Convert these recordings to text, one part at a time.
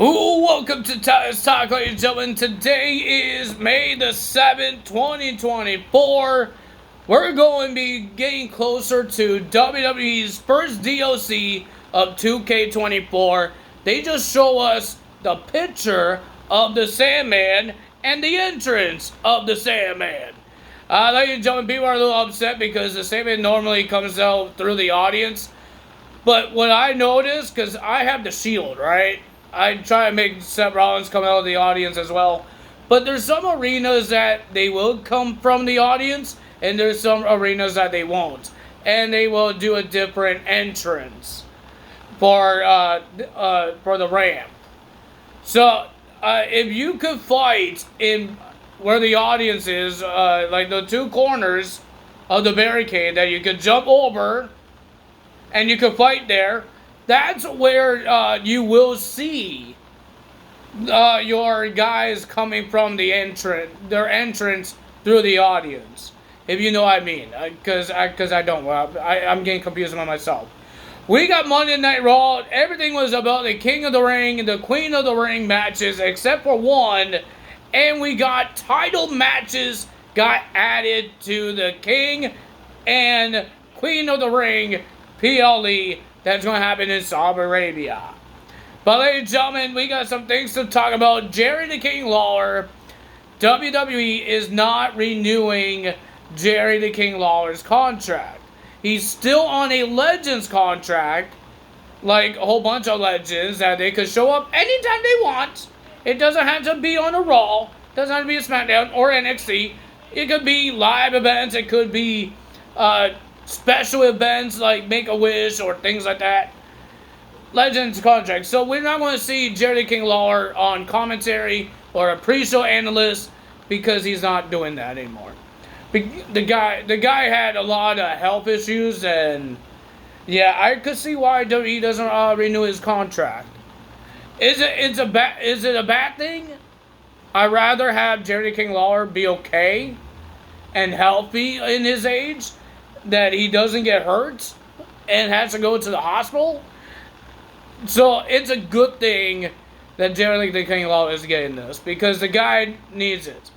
Ooh, welcome to Tyler's Talk, ladies and gentlemen. Today is May the 7th, 2024. We're going to be getting closer to WWE's first DLC of 2K24. They just show us the picture of the Sandman and the entrance of the Sandman. Ladies and gentlemen, people are a little upset because the Sandman normally comes out through the audience. But what I noticed, because I have the shield, right? I try to make Seth Rollins come out of the audience as well. But there's some arenas that they will come from the audience, and there's some arenas that they won't. And they will do a different entrance for the ramp. So, if you could fight in where the audience is, like the two corners of the barricade that you could jump over, and you could fight there, that's where you will see your guys coming from their entrance through the audience, if you know what I mean. Because I don't. I'm getting confused by myself. We got Monday Night Raw. Everything was about the King of the Ring and the Queen of the Ring matches, except for one. And we got title matches got added to the King and Queen of the Ring PLE. That's going to happen in Saudi Arabia. But ladies and gentlemen, we got some things to talk about. Jerry the King Lawler. WWE is not renewing Jerry the King Lawler's contract. He's still on a Legends contract, like a whole bunch of Legends, that they could show up anytime they want. It doesn't have to be on a Raw. It doesn't have to be a SmackDown or NXT. It could be live events. It could be special events like Make-A-Wish or things like that. Legends contract. So we're not going to see Jerry King Lawler on commentary or a pre-show analyst because he's not doing that anymore. The guy had a lot of health issues, and yeah, I could see why WWE doesn't renew his contract. Is it a bad thing? I'd rather have Jerry King Lawler be okay and healthy in his age, that he doesn't get hurt and has to go to the hospital. So it's a good thing that Jerry the King Lawler is getting this, because the guy needs it.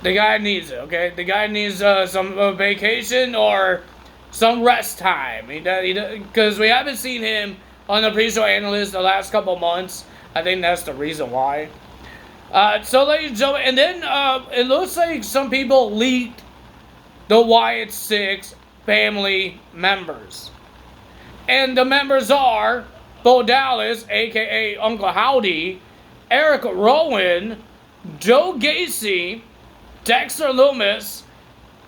The guy needs it, okay? The guy needs some vacation or some rest time. Because we haven't seen him on the pre-show analyst the last couple months. I think that's the reason why. So ladies and gentlemen, and then it looks like some people leaked the Wyatt Six family members. And the members are Bo Dallas, a.k.a. Uncle Howdy, Eric Rowan, Joe Gacy, Dexter Lumis,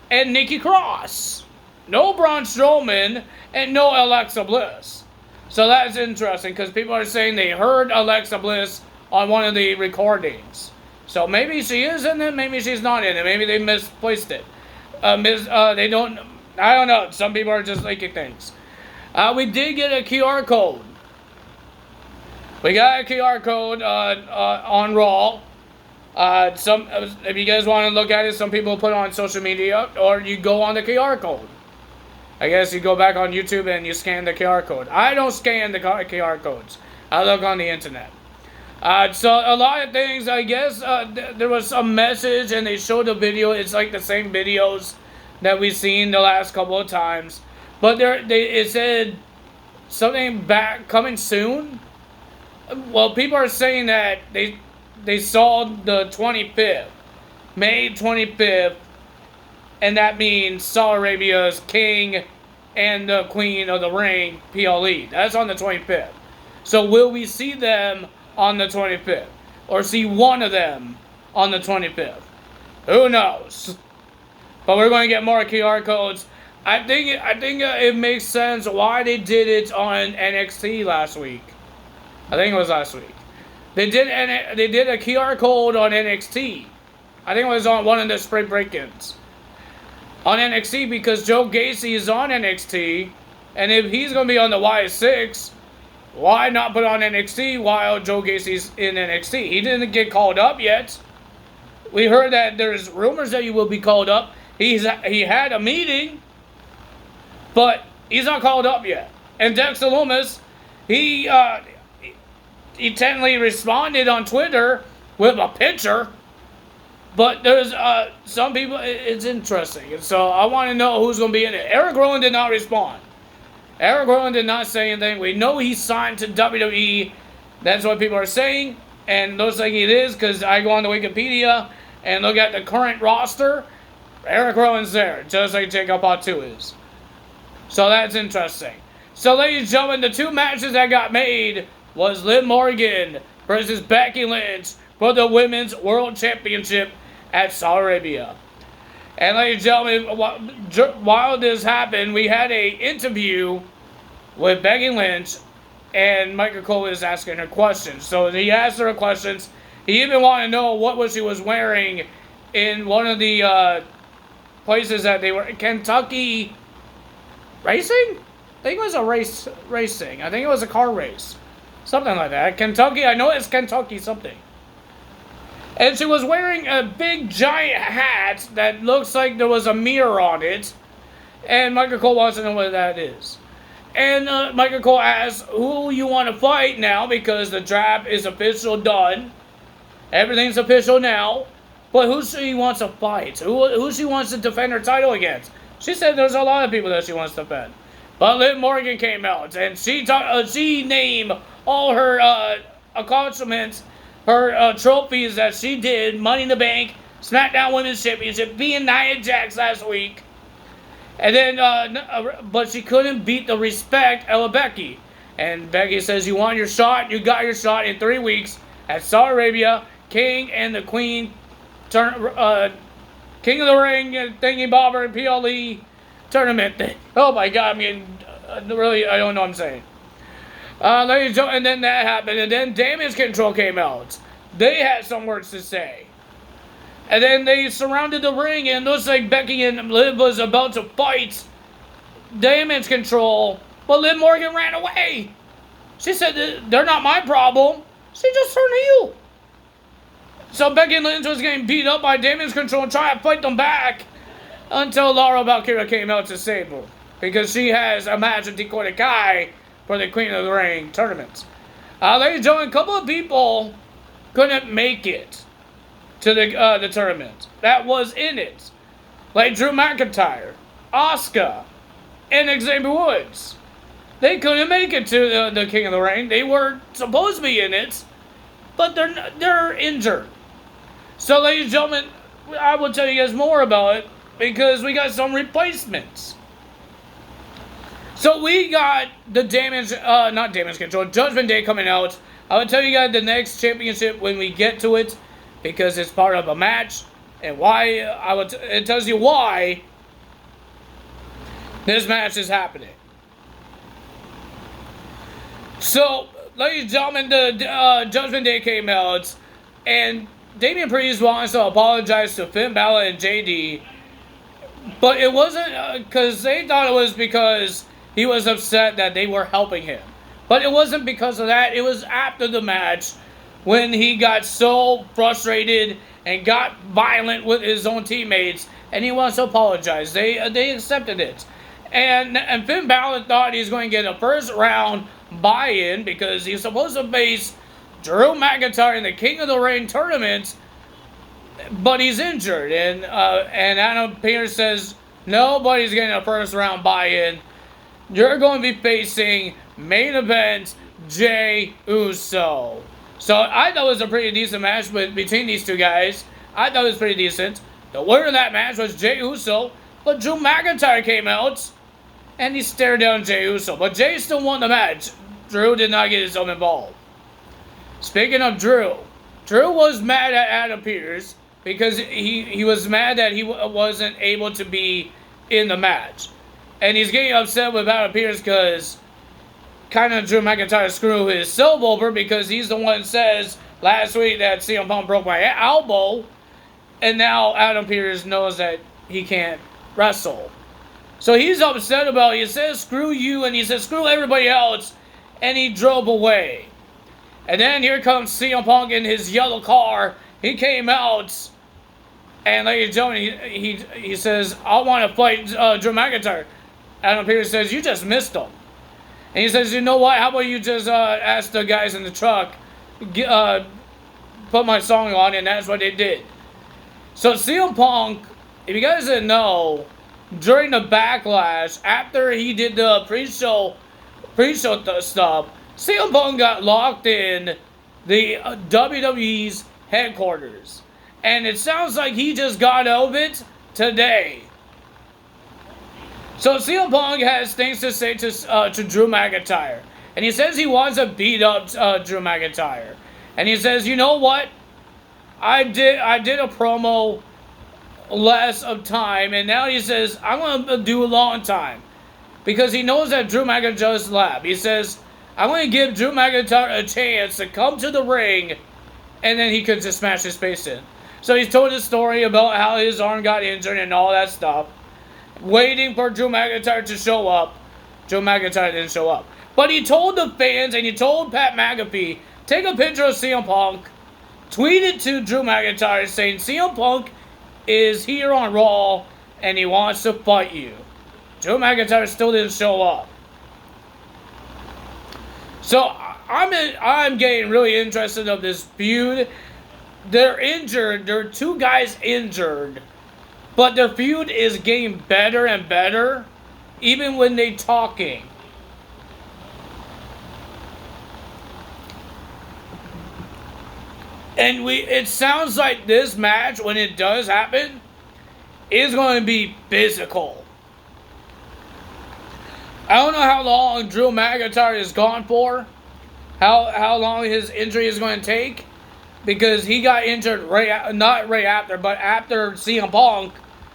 and Nikki Cross. No Braun Strowman and no Alexa Bliss. So that's interesting, because people are saying they heard Alexa Bliss on one of the recordings. So maybe she is in it, maybe she's not in it. Maybe they misplaced it. They don't. I don't know. Some people are just leaking things. We did get a QR code. We got a QR code on Raw. If you guys want to look at it, some people put it on social media, or you go on the QR code. I guess you go back on YouTube and you scan the QR code. I don't scan the QR codes. I look on the internet. So a lot of things, I guess, there was a message and they showed the video. It's like the same videos that we've seen the last couple of times. But it said something back coming soon. Well, people are saying that they saw the 25th, May 25th, and that means Saudi Arabia's King and the Queen of the Ring PLE. That's on the 25th. So will we see them on the 25th, or see one of them on the 25th? Who knows? But we're going to get more QR codes. I think it makes sense why they did it on NXT last week. I think it was last week. They did a QR code on NXT. I think it was on one of the spring break-ins on NXT, because Joe Gacy is on NXT, and if he's going to be on the Y6, why not put on NXT while Joe Gacy's in NXT? He didn't get called up yet. We heard that there's rumors that he will be called up. He had a meeting, but he's not called up yet. And Dexter Lumis, he technically responded on Twitter with a picture. But there's some people, it's interesting. And so I want to know who's going to be in it. Eric Rowan did not respond. Eric Rowan did not say anything. We know he signed to WWE. That's what people are saying. And looks like it is because I go on the Wikipedia and look at the current roster. Eric Rowan's there, just like Jacob Fatu is. So that's interesting. So ladies and gentlemen, the two matches that got made was Liv Morgan versus Becky Lynch for the Women's World Championship at Saudi Arabia. And ladies and gentlemen, while this happened, we had an interview with Becky Lynch, and Michael Cole was asking her questions. So he asked her questions. He even wanted to know what she was wearing in one of the places that they were. Kentucky Racing? I think it was racing. I think it was a car race. Something like that. Kentucky, I know it's Kentucky something. And she was wearing a big giant hat that looks like there was a mirror on it. And Michael Cole wants to know what that is. And Michael Cole asks who you want to fight now because the draft is official done. Everything's official now. But who she wants to fight? Who she wants to defend her title against? She said there's a lot of people that she wants to defend. But Liv Morgan came out and she named all her accomplishments, her trophies that she did, Money in the Bank, SmackDown Women's Championship, being Nia Jax last week. And then, but she couldn't beat the Respect Ella Becky. And Becky says, you want your shot? You got your shot in 3 weeks at Saudi Arabia. King and the Queen, King of the Ring, Thingy Bobber, and PLE tournament thing. Oh my God, I mean, really, I don't know what I'm saying. Ladies and gentlemen, and then that happened, and then Damage Control came out. They had some words to say. And then they surrounded the ring, and it looks like Becky and Liv was about to fight Damage Control, but Liv Morgan ran away. She said, they're not my problem. She just turned heel. So Becky Lynch was getting beat up by Damage Control and trying to fight them back until Laura Valkyria came out to save her. Because she has a match with Dakota Kai for the Queen of the Ring tournament. Ladies and gentlemen, a couple of people couldn't make it to the tournament that was in it. Like Drew McIntyre, Asuka, and Xavier Woods. They couldn't make it to the King of the Ring. They were supposed to be in it, but they're injured. So, ladies and gentlemen, I will tell you guys more about it because we got some replacements. So we got the not Damage Control, Judgment Day coming out. I will tell you guys the next championship when we get to it because it's part of a match and why it tells you why this match is happening. So, ladies and gentlemen, the Judgment Day came out, and Damian Priest wants to apologize to Finn Balor and JD, but it wasn't because they thought it was because he was upset that they were helping him. But it wasn't because of that. It was after the match when he got so frustrated and got violent with his own teammates, and he wants to apologize. They accepted it. And Finn Balor thought he was going to get a first round buy-in because he's supposed to face Drew McIntyre in the King of the Ring tournament, but he's injured. And Adam Pearce says, nobody's getting a first round buy-in. You're going to be facing main event Jey Uso. So I thought it was a pretty decent match between these two guys. I thought it was pretty decent. The winner of that match was Jey Uso, but Drew McIntyre came out and he stared down Jey Uso. But Jey still won the match. Drew did not get himself involved. Speaking of Drew was mad at Adam Pearce because he was mad that he wasn't able to be in the match. And he's getting upset with Adam Pearce because kind of Drew McIntyre screwed himself over because he's the one that says last week that CM Punk broke my elbow. And now Adam Pearce knows that he can't wrestle. So he's upset about it. He says, screw you, and he says, screw everybody else. And he drove away. And then here comes CM Punk in his yellow car. He came out, and ladies and gentlemen, he says, I want to fight Drew McIntyre. Adam Pearce says, you just missed him. And he says, you know what, how about you just ask the guys in the truck put my song on, and that's what they did. So CM Punk, if you guys didn't know, during the Backlash, after he did the pre-show stuff, CM Punk got locked in the WWE's headquarters. And it sounds like he just got out of it today. So CM Punk has things to say to Drew McIntyre. And he says he wants to beat up Drew McIntyre. And he says, you know what? I did a promo less of time, and now he says, I'm going to do a long time. Because he knows that Drew McIntyre just left. He says, I'm going to give Drew McIntyre a chance to come to the ring, and then he could just smash his face in. So he's told his story about how his arm got injured and all that stuff. Waiting for Drew McIntyre to show up. Drew McIntyre didn't show up. But he told the fans, and he told Pat McAfee, take a picture of CM Punk, tweet it to Drew McIntyre saying CM Punk is here on Raw and he wants to fight you. Drew McIntyre still didn't show up. So I'm getting really interested of this feud. They're injured. There are two guys injured, but their feud is getting better and better, even when they talking. And it sounds like this match, when it does happen, is going to be physical. I don't know how long Drew McIntyre is gone for. How long his injury is going to take. Because he got injured not right after, but after CM Punk.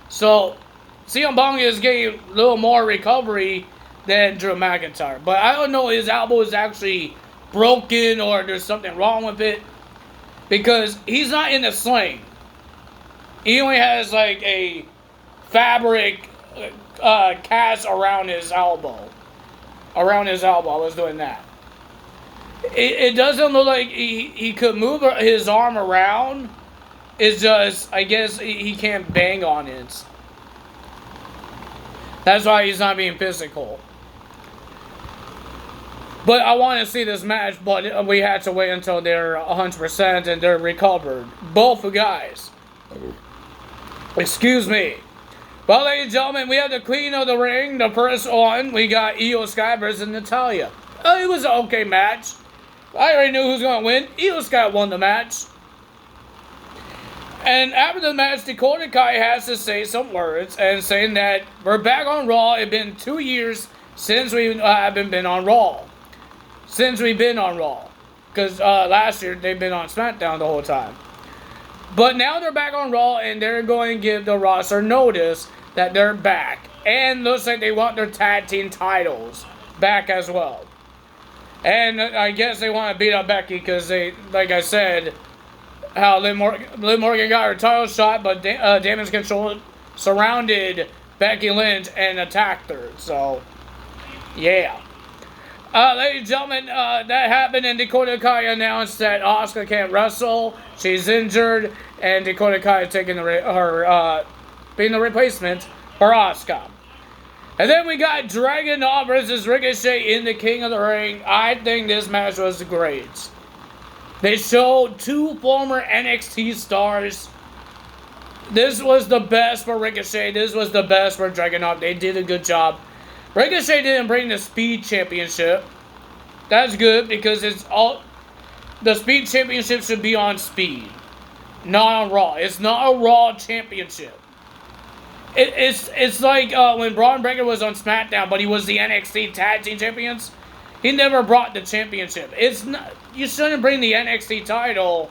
So, CM Punk is getting a little more recovery than Drew McIntyre. But I don't know if his elbow is actually broken or there's something wrong with it. Because he's not in the sling. He only has like a fabric cast around his elbow. Around his elbow, I was doing that. It doesn't look like he could move his arm around. It's just, I guess he can't bang on it. That's why he's not being physical. But I want to see this match, but we had to wait until they're 100% and they're recovered. Both guys. Excuse me. Well, ladies and gentlemen, we have the Queen of the Ring. The first one, we got Io Sky versus Natalya. It was an okay match. I already knew who was going to win. Io Sky won the match. And after the match, Dakota Kai has to say some words and saying that we're back on Raw. It's been 2 years since we haven't been on Raw. Since we've been on Raw. Because last year they've been on SmackDown the whole time. But now they're back on Raw and they're going to give the roster notice that they're back. And looks like they want their tag team titles back as well. And I guess they want to beat up Becky because they, like I said, how Liv Morgan got her title shot, but Damage Control surrounded Becky Lynch and attacked her. So, yeah. Ladies and gentlemen, that happened, and Dakota Kai announced that Asuka can't wrestle. She's injured, and Dakota Kai is taking being the replacement for Asuka. And then we got Dragunov versus Ricochet in the King of the Ring. I think this match was great. They showed two former NXT stars. This was the best for Ricochet. This was the best for Dragunov. They did a good job. Ricochet didn't bring the Speed Championship. That's good because it's all the Speed Championship should be on Speed, not on Raw. It's not a Raw Championship. It's like when Braun Breaker was on SmackDown, but he was the NXT Tag Team Champions. He never brought the championship. It's not. You shouldn't bring the NXT title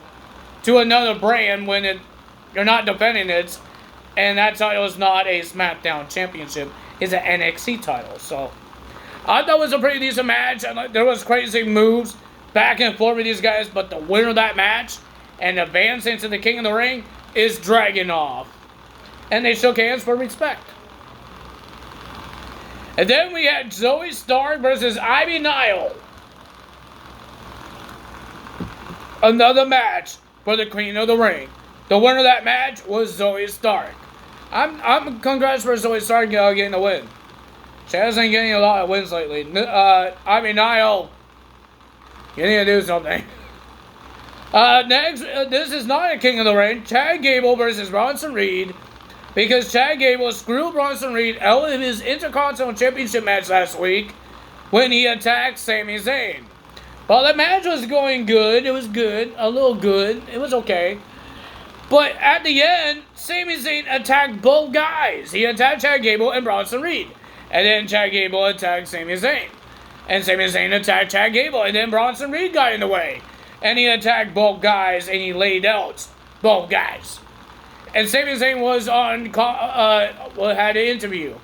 to another brand when you're not defending it, and that title is not a SmackDown Championship. It's an NXT title. So I thought it was a pretty decent match. There was crazy moves back and forth with these guys, but the winner of that match and advancing to the King of the Ring is Dragunov. And they shook hands for respect. And then we had Zoe Stark versus Ivy Nile. Another match for the Queen of the Ring. The winner of that match was Zoe Stark. I'm congrats for Zoe Stark getting a win. She hasn't been getting a lot of wins lately. Ivy Nile, you need to do something. Next, this is not a King of the Ring. Chad Gable versus Bronson Reed. Because Chad Gable screwed Bronson Reed out of his Intercontinental Championship match last week when he attacked Sami Zayn. Well, the match was going good. It was good. A little good. It was okay. But at the end, Sami Zayn attacked both guys. He attacked Chad Gable and Bronson Reed. And then Chad Gable attacked Sami Zayn. And Sami Zayn attacked Chad Gable. And then Bronson Reed got in the way. And he attacked both guys. And he laid out both guys. And Sami Zayn was on, had an interview.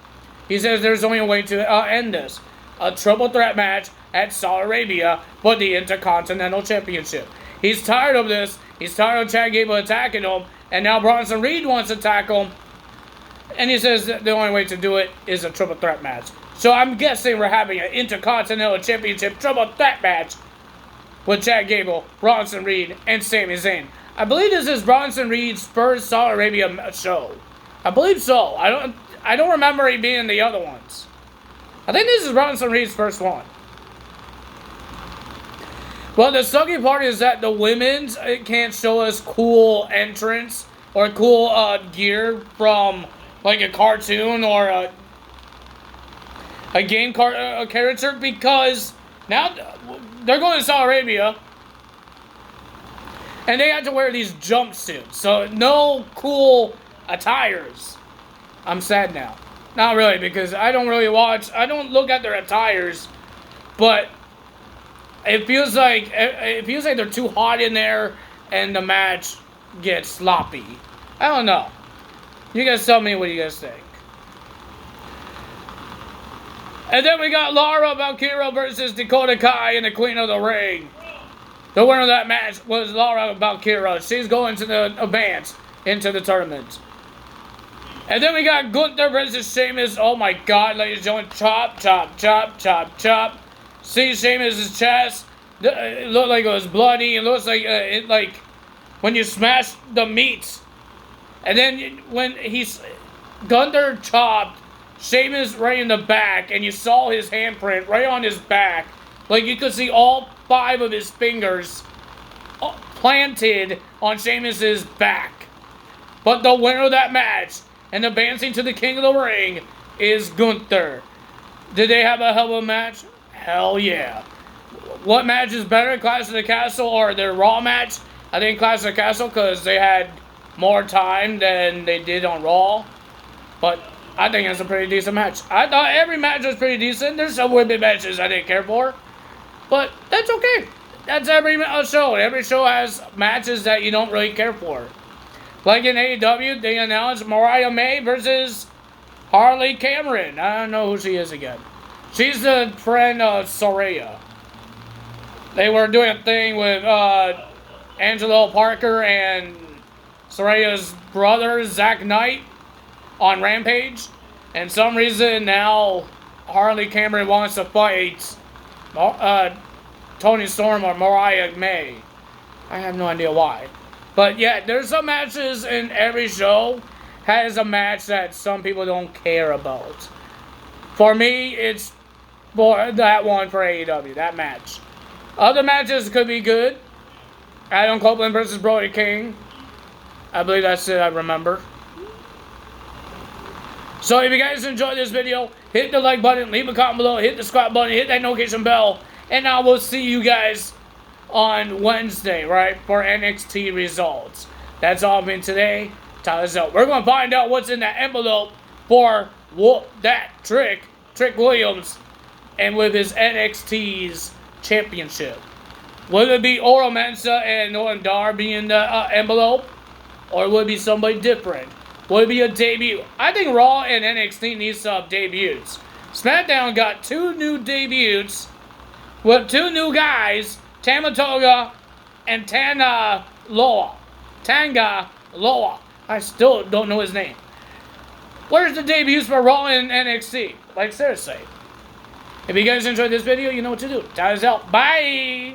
He says there's only a way to end this. A triple threat match at Saudi Arabia for the Intercontinental Championship. He's tired of this. He's tired of Chad Gable attacking him. And now Bronson Reed wants to attack him. And he says the only way to do it is a triple threat match. So I'm guessing we're having an Intercontinental Championship triple threat match with Chad Gable, Bronson Reed, and Sami Zayn. I believe this is Bronson Reed's first Saudi Arabia show. I believe so. I don't remember he being in the other ones. I think this is Bronson Reed's first one. Well, the sucky part is that the women's can't show us cool entrance or cool gear from like a cartoon or a game character because now they're going to Saudi Arabia. And they had to wear these jumpsuits. So, no cool attires. I'm sad now. Not really, because I don't really watch. I don't look at their attires. But it feels like they're too hot in there. And the match gets sloppy. I don't know. You guys tell me what you guys think. And then we got Lara Valkyria versus Dakota Kai in the Queen of the Ring. The winner of that match was Lara Valkyria. She's going to the advance into the tournament. And then we got Gunther versus Sheamus. Oh my God, ladies and gentlemen. Chop, chop, chop, chop, chop. See Sheamus' chest. It looked like it was bloody. It looks like like when you smash the meat. And then when Gunther chopped Sheamus right in the back. And you saw his handprint right on his back. Like you could see all 5 of his fingers planted on Sheamus' back. But the winner of that match and advancing to the King of the Ring is Gunther. Did they have a hell of a match? Hell yeah. What match is better, Clash of the Castle or their Raw match? I think Clash of the Castle because they had more time than they did on Raw. But I think it's a pretty decent match. I thought every match was pretty decent. There's some women matches I didn't care for. But that's okay. That's every show. Every show has matches that you don't really care for. Like in AEW, they announced Mariah May versus Harley Cameron. I don't know who she is again. She's the friend of Saraya. They were doing a thing with Angelo Parker and Soraya's brother, Zack Knight, on Rampage. And some reason now Harley Cameron wants to fight Tony Storm or Mariah May. I have no idea why. But yeah, there's some matches in every show has a match that some people don't care about. For me, it's for that one for AEW, that match. Other matches could be good. Adam Copeland versus Brody King. I believe that's it, I remember. So if you guys enjoyed this video, hit the like button, leave a comment below, hit the subscribe button, hit that notification bell, and I will see you guys on Wednesday, right, for NXT results. That's all been today. Tyler's out. We're going to find out what's in that envelope for that Trick Williams, and with his NXT's championship. Will it be Oro Mensah and Noam Dar being the envelope, or will it be somebody different? Will it be a debut? I think Raw and NXT need some debuts. SmackDown got 2 new debuts with 2 new guys, Tama Tonga and Tanga Loa. I still don't know his name. Where's the debuts for Raw and NXT? Like, seriously. If you guys enjoyed this video, you know what to do. Tyler's out. Bye!